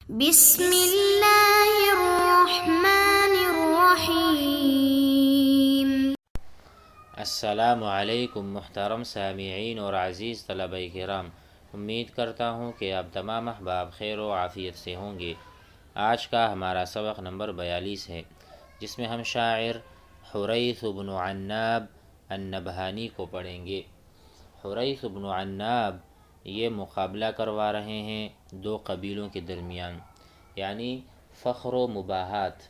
بسم اللہ الرحمن الرحیم۔ السلام علیکم محترم سامعین اور عزیز طلبہ کرام، امید کرتا ہوں کہ آپ تمام احباب خیر و عافیت سے ہوں گے۔ آج کا ہمارا سبق نمبر 42 ہے، جس میں ہم شاعر حریث بن عناب النبہانی کو پڑھیں گے۔ حریث بن عناب یہ مقابلہ کروا رہے ہیں دو قبیلوں کے درمیان، یعنی فخر و مباحات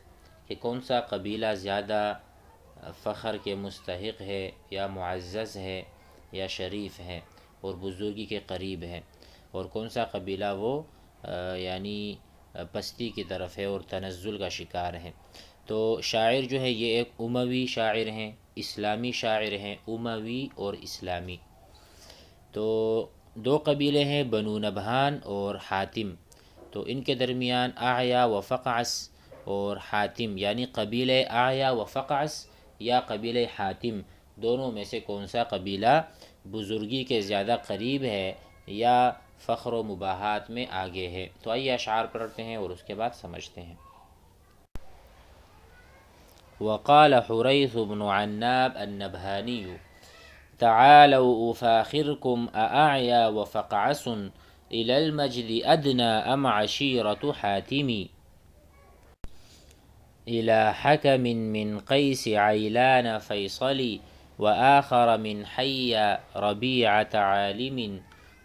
کہ کون سا قبیلہ زیادہ فخر کے مستحق ہے، یا معزز ہے، یا شریف ہے اور بزرگی کے قریب ہے، اور کون سا قبیلہ وہ یعنی پستی کی طرف ہے اور تنزل کا شکار ہے۔ تو شاعر جو ہے یہ ایک اموی شاعر ہیں، اسلامی شاعر ہیں، اموی اور اسلامی۔ تو دو قبیلے ہیں، بنو نبہان اور حاتم۔ تو ان کے درمیان اعیا و فقعس اور حاتم، یعنی قبیلہ اعیا و فقعس یا قبیلہ حاتم، دونوں میں سے کون سا قبیلہ بزرگی کے زیادہ قریب ہے یا فخر و مباحات میں آگے ہے۔ تو آئیے اشعار پڑھتے ہیں اور اس کے بعد سمجھتے ہیں۔ وقال حریث بن عناب النبہانی تعالوا افاخركم أأعيا وفقعس إلى المجد أدنى أم عشيرة حاتم إلى حكم من قيس عيلان فيصل وآخر من حي ربيعة عالم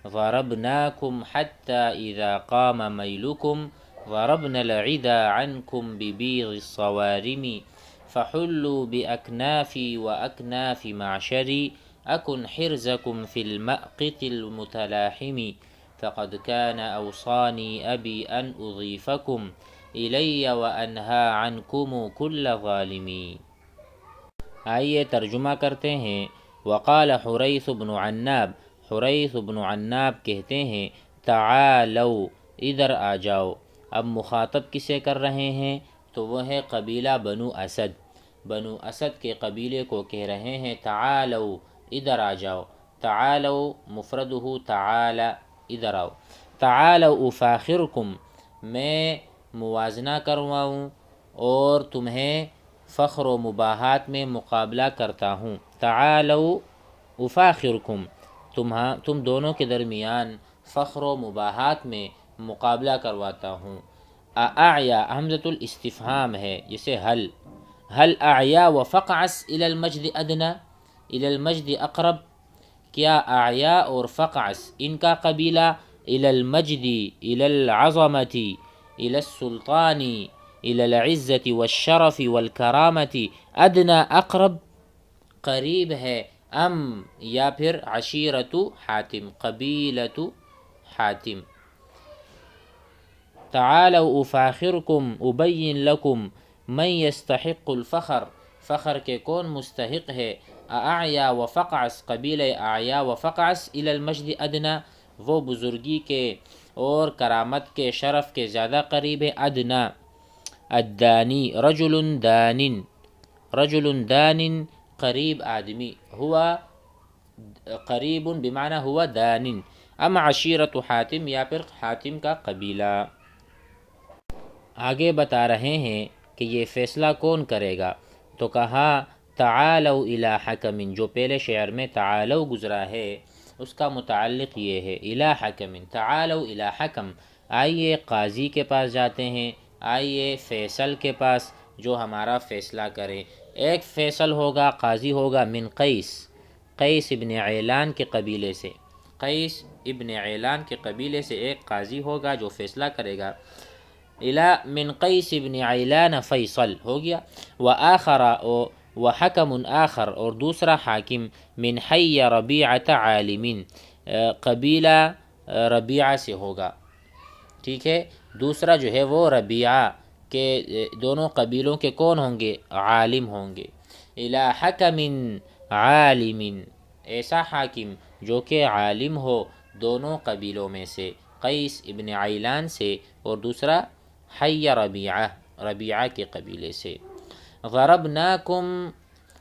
ضربناكم حتى إذا قام ميلكم ضربنا العدا عنكم ببيض الصوارم فحلوا بأكنافي وأكناف معشري أكن حرزكم في المأقت المتلاحم فقد كان أوصاني أبي أن أضيفكم إلي وأنهى عنكم كل ظالم۔ آئیے ترجمہ کرتے ہیں۔ وقال حریث بن عناب، حریث بن عناب کہتے ہیں تعالوا، ادھر آ جاؤ۔ اب مخاطب کسے کر رہے ہیں؟ تو وہ ہے قبیلہ بنو اسد۔ بنو اسد کے قبیلے کو کہہ رہے ہیں تعالوا، ادھر آ جاؤ۔ تعالوا مفردہ تعالی، ادھر آؤ۔ تعالوا افاخرکم، میں موازنہ کرواؤں اور تمہیں فخر و مباحات میں مقابلہ کرتا ہوں۔ تعالوا افاخرکم، تم دونوں کے درمیان فخر و مباحات میں مقابلہ کرواتا ہوں۔ اعیا حمزۃ الاستفہام ہے، جسے هل اعیا و فقعس الى المجد ادنی، الى المجد اقرب، کیا اعیا اور فقعس ان کا قبیلہ الى المجد، الى العظمت، الى السلطان، الى العزت والشرف والکرامت، ادنی اقرب قریب ہے، ام یا پھر عشیرت حاتم قبیلۃ حاتم۔ تعالوا افاخرکم ابین لکم من یستحق الفخر، فخر کے کون مستحق ہے؟ اعیا و فقعس، قبیلہ اعیا و فقعس، الی المجد ادنی، وہ بزرگی کے اور کرامت کے شرف کے زیادہ قریب ہے۔ ادنی الدانی رجل دان، رجل دان قریب آدمی، ہوا قریب بمعنی ہوا دان، ام عشیرت حاتم، یا پھر حاتم کا قبیلہ۔ آگے بتا رہے ہیں کہ یہ فیصلہ کون کرے گا؟ تو کہا تعالوا الی حکم، جو پہلے شعر میں تعالوا گزرا ہے اس کا متعلق یہ ہے الی حکم، تعالوا الی حکم، آئیے قاضی کے پاس جاتے ہیں، آئیے فیصل کے پاس جو ہمارا فیصلہ کرے۔ ایک فیصل ہوگا، قاضی ہوگا من قیس، قیس ابن عیلان کے قبیلے سے، قیس ابن عیلان کے قبیلے سے ایک قاضی ہوگا جو فیصلہ کرے گا۔ من قیس ابن عیلان فیصل ہو گیا، وآخر وحکم آخر، اور دوسرا حاکم من حی ربیعۃ عالم، قبیلہ ربیعہ سے ہوگا، ٹھیک ہے۔ دوسرا جو ہے وہ ربیعہ کے، دونوں قبیلوں کے کون ہوں گے؟ عالم ہوں گے۔ الی حکم عالم، ایسا حاکم جو کہ عالم ہو دونوں قبیلوں میں سے، قیس ابن عیلان سے اور دوسرا حی ربیعہ، ربیعہ کے قبیلے سے۔ ضربناکم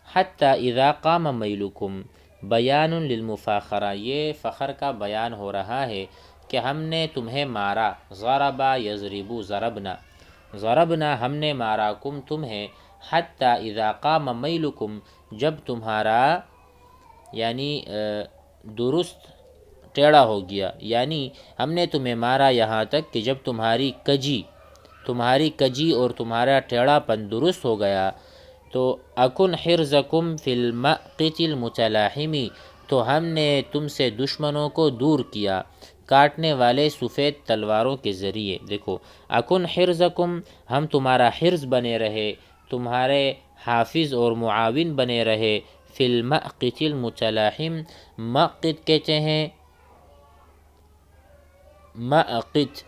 حتی اذا قام میلکم، بیان للمفاخرہ، یہ فخر کا بیان ہو رہا ہے کہ ہم نے تمہیں مارا، ضربا یضربو ضربنا، ضربنا ہم نے مارا کم تمہیں، حتی اذا قام میلکم جب تمہارا یعنی درست ٹیڑھا ہو گیا، یعنی ہم نے تمہیں مارا یہاں تک کہ جب تمہاری کجی اور تمہارا ٹیڑھا پن درست ہو گیا، تو اکن حرزکم فی المقت المتلاحمی، تو ہم نے تم سے دشمنوں کو دور کیا کاٹنے والے سفید تلواروں کے ذریعے۔ دیکھو اکن حرزکم، ہم تمہارا حرز بنے رہے، تمہارے حافظ اور معاون بنے رہے، فی المقت المتلاحم، مقت کہتے ہیں، مقت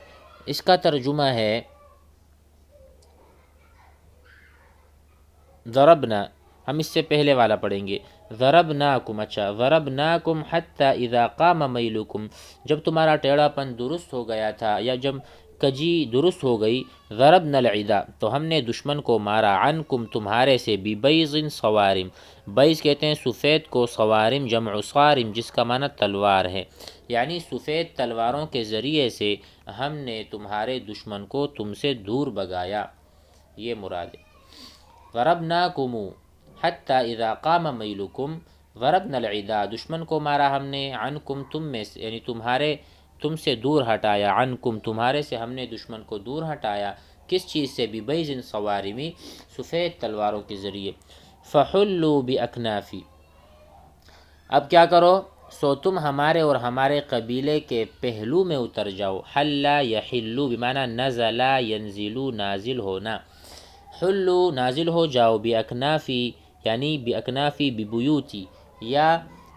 اس کا ترجمہ ہے ضربنا، ہم اس سے پہلے والا پڑھیں گے، ضربناکم، اچھا ضربناکم حتی اذا قام میلکم، جب تمہارا ٹیڑھا پن درست ہو گیا تھا یا جب کجی درست ہو گئی، ضربنا العدا، تو ہم نے دشمن کو مارا، عنکم تمہارے سے، ببیض صوارم، بیض کہتے ہیں سفید کو، صوارم جمع صارم جس کا معنی تلوار ہے، یعنی سفید تلواروں کے ذریعے سے ہم نے تمہارے دشمن کو تم سے دور بگایا، یہ مراد ہے۔ ضربناکم حتی اذا قام میلکم، ضربنا العدا دشمن کو مارا ہم نے، عنکم تم میں سے، یعنی تم سے دور ہٹایا، عنکم تمہارے سے ہم نے دشمن کو دور ہٹایا، کس چیز سے؟ ببیض صوارمی، سفید تلواروں کے ذریعے۔ فحلوا باکنافی، اب کیا کرو؟ سو تم ہمارے اور ہمارے قبیلے کے پہلو میں اتر جاؤ، حلا یحلو بمعنی نزلا ینزلو نازل ہونا، حلو نازل ہو جاؤ، باکنافی یعنی باکنافی ببیوتی، یا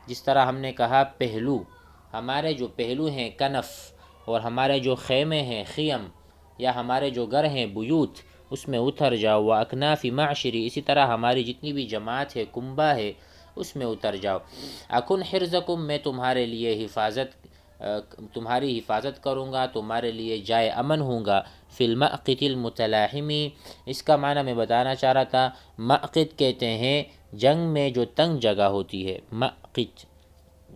جس طرح ہم نے کہا پہلو، ہمارے جو پہلو ہیں کنف، اور ہمارے جو خیمے ہیں خیم، یا ہمارے جو گھر ہیں بیوت، اس میں اتر جاؤ، واکنافی معشری، اسی طرح ہماری جتنی بھی جماعت ہے کنبہ ہے اس میں اتر جاؤ، اکن حرزکم میں تمہاری حفاظت کروں گا، تمہارے لیے جائے امن ہوں گا، فی المقت المتلاحمی، اس کا معنی میں بتانا چاہ رہا تھا، مقت کہتے ہیں جنگ میں جو تنگ جگہ ہوتی ہے، مقت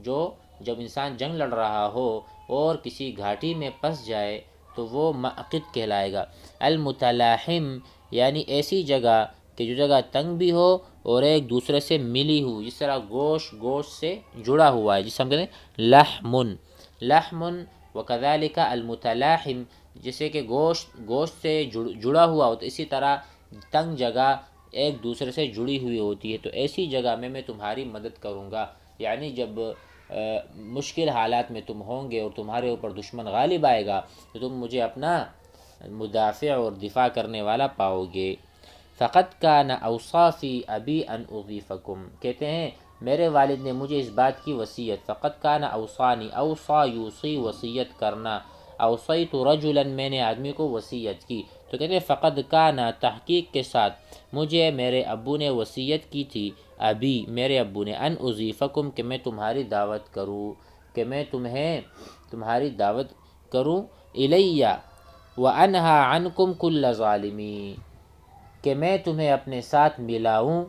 جو جب انسان جنگ لڑ رہا ہو اور کسی گھاٹی میں پھنس جائے تو وہ مقت کہلائے گا، المتلاحم یعنی ایسی جگہ کہ جو جگہ تنگ بھی ہو اور ایک دوسرے سے ملی ہو، جس طرح گوشت سے جڑا ہوا ہے، جس سے ہم کہتے ہیں لحم، وکذالک المتلاحم، جیسے کہ گوشت سے جڑا ہوا ہوتا ہے، اسی طرح تنگ جگہ ایک دوسرے سے جڑی ہوئی ہوتی ہے، تو ایسی جگہ میں تمہاری مدد کروں گا، یعنی جب مشکل حالات میں تم ہوں گے اور تمہارے اوپر دشمن غالب آئے گا تو تم مجھے اپنا مدافع اور دفاع کرنے والا پاؤ گے۔ فقط کان اوصافی ابی ان اضیفکم، کہتے ہیں میرے والد نے مجھے اس بات کی وصیت، فقط کان اوصانی، اوصا یوصی وصیت کرنا، اوصیت رجلا میں نے آدمی کو وصیت کی، تو کہتے ہیں فقط کان تحقیق کے ساتھ مجھے میرے ابو نے وصیت کی تھی، ابی میرے ابو نے، ان اضیفکم کہ میں تمہاری دعوت کروں، کہ میں تمہاری دعوت کروں، الیہ وانہا عنکم کل ظالمی، کہ میں تمہیں اپنے ساتھ ملاؤں،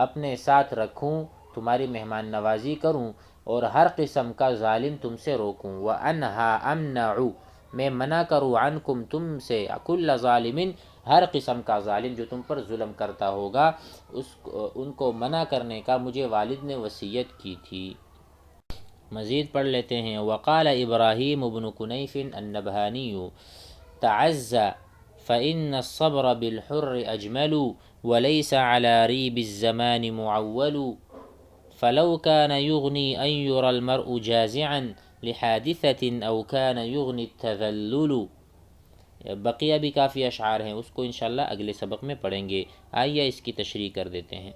اپنے ساتھ رکھوں، تمہاری مہمان نوازی کروں اور ہر قسم کا ظالم تم سے روکوں، وانہا امنع میں منع کروں، عنکم تم سے، کل ظالم ہر قسم کا ظالم جو تم پر ظلم کرتا ہوگا، ان کو منع کرنے کا مجھے والد نے وصیت کی تھی۔ مزید پڑھ لیتے ہیں، وقال ابراہیم بن کنیف النبہانی تعزى فإن الصبر بالحر أجمل وليس على ريب الزمان معول فلو كان يغني أن يرى المرء جازعا لحادثة أو كان يغني التذلل۔ بقیہ بھی کافی اشعار ہیں، اس کو انشاءاللہ اگلے سبق میں پڑھیں گے، آئیے اس کی تشریح کر دیتے ہیں۔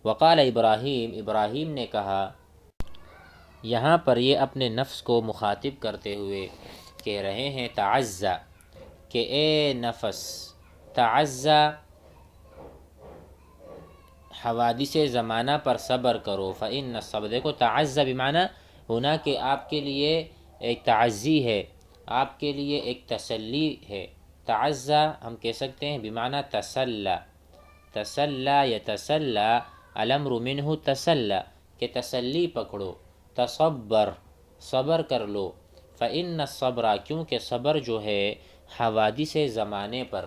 وقال ابراہیم نے کہا، یہاں پر یہ اپنے نفس کو مخاطب کرتے ہوئے کہہ رہے ہیں تعزّ، کہ اے نفس، تعزّ حوادث زمانہ پر صبر کرو، فإن الصبر، دیکھو تعزّ بمعنی ہونا کہ آپ کے لیے ایک تعزی ہے، آپ کے لیے ایک تسلی ہے، تعزّ ہم کہہ سکتے ہیں بمعنی تسلی یتسلی، الامر منہ تسلی، کہ تسلی پکڑو، تصبر صبر کر لو، فإن الصبر، کیونکہ صبر جو ہے حوادث زمانے پر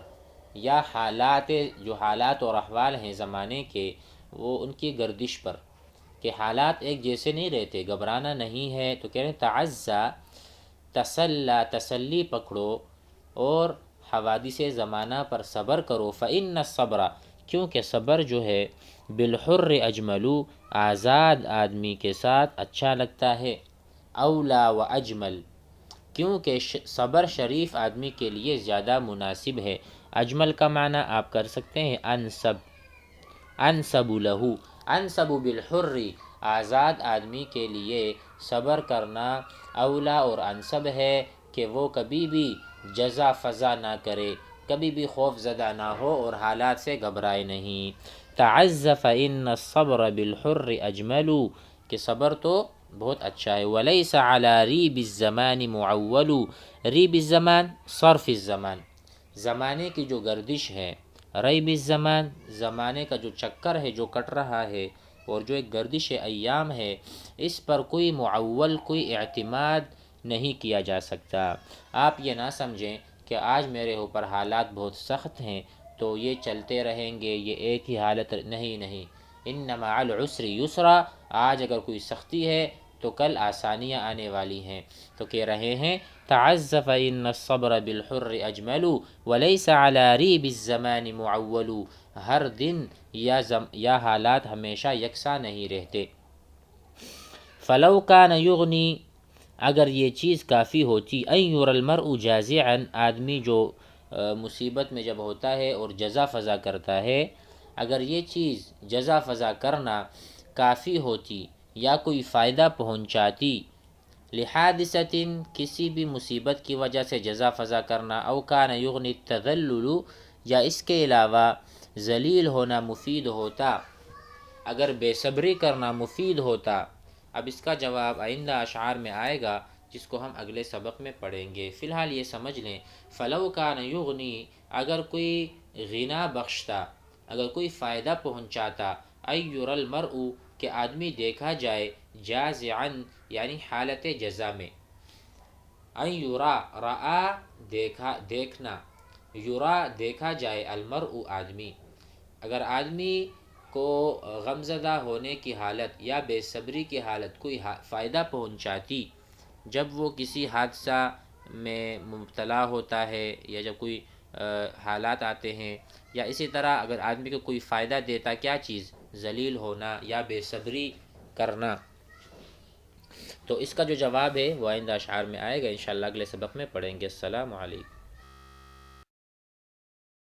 یا حالات اور احوال ہیں زمانے کے، وہ ان کی گردش پر، کہ حالات ایک جیسے نہیں رہتے، گھبرانا نہیں ہے، تو کہہ رہے ہیں تعزّا، تسلی پکڑو اور حوادث زمانہ پر صبر کرو. فإن الصبر، کیونکہ صبر جو ہے بالحر اجملو، آزاد آدمی کے ساتھ اچھا لگتا ہے. اولا و اجمل، کیونکہ صبر شریف آدمی کے لیے زیادہ مناسب ہے. اجمل کا معنی آپ کر سکتے ہیں انسب لہو، انسب بالحر، آزاد آدمی کے لیے صبر کرنا اولا اور انسب ہے کہ وہ کبھی بھی جزا فضا نہ کرے، کبھی بھی خوف زدہ نہ ہو اور حالات سے گھبرائے نہیں. تعز فإن الصبر بالحر اجمل، کہ صبر تو بہت اچھا ہے. ولیس علی ریب الزمان معول، ریب الزمان صرف الزمان، زمانے کی جو گردش ہے، ریب الزمان زمانے کا جو چکر ہے جو کٹ رہا ہے، اور جو ایک گردش ایام ہے، اس پر کوئی معول، کوئی اعتماد نہیں کیا جا سکتا. آپ یہ نہ سمجھیں کہ آج میرے اوپر حالات بہت سخت ہیں تو یہ چلتے رہیں گے، یہ ایک ہی حالت نہیں. ان مع العسر یسرا، آج اگر کوئی سختی ہے تو کل آسانیاں آنے والی ہیں. تو کہہ رہے ہیں تعز فإن الصبر بالحر اجمل وليس على ریب الزمان معول، ہر دن یا حالات ہمیشہ یکساں نہیں رہتے. فلو کان یغنی، اگر یہ چیز کافی ہوتی، ان یری المرء جازعا، آدمی جو مصیبت میں جب ہوتا ہے اور جزا فضا کرتا ہے، اگر یہ چیز جزا فضا کرنا کافی ہوتی یا کوئی فائدہ پہنچاتی، لحادثۃ، کسی بھی مصیبت کی وجہ سے جزا فضا کرنا، او کان یغنی التذلل، یا اس کے علاوہ ذلیل ہونا مفید ہوتا، اگر بے صبری کرنا مفید ہوتا. اب اس کا جواب آئندہ اشعار میں آئے گا جس کو ہم اگلے سبق میں پڑھیں گے. فی الحال یہ سمجھ لیں فلو کان یغنی، اگر کوئی غنا بخشتا، اگر کوئی فائدہ پہنچاتا، ان یری المرء، کہ آدمی دیکھا جائے، جازعا یعنی حالت جزا میں، ان یرا، رآ دیکھنا، یرا دیکھا جائے، المرء آدمی، اگر آدمی کو غمزدہ ہونے کی حالت یا بے صبری کی حالت کوئی فائدہ پہنچاتی، جب وہ کسی حادثہ میں مبتلا ہوتا ہے یا جب کوئی حالات آتے ہیں، یا اسی طرح اگر آدمی کو کوئی فائدہ دیتا، کیا چیز؟ ذلیل ہونا یا بے صبری کرنا. تو اس کا جو جواب ہے وہ آئندہ اشعار میں آئے گا، انشاءاللہ اگلے سبق میں پڑھیں گے. السلام علیکم.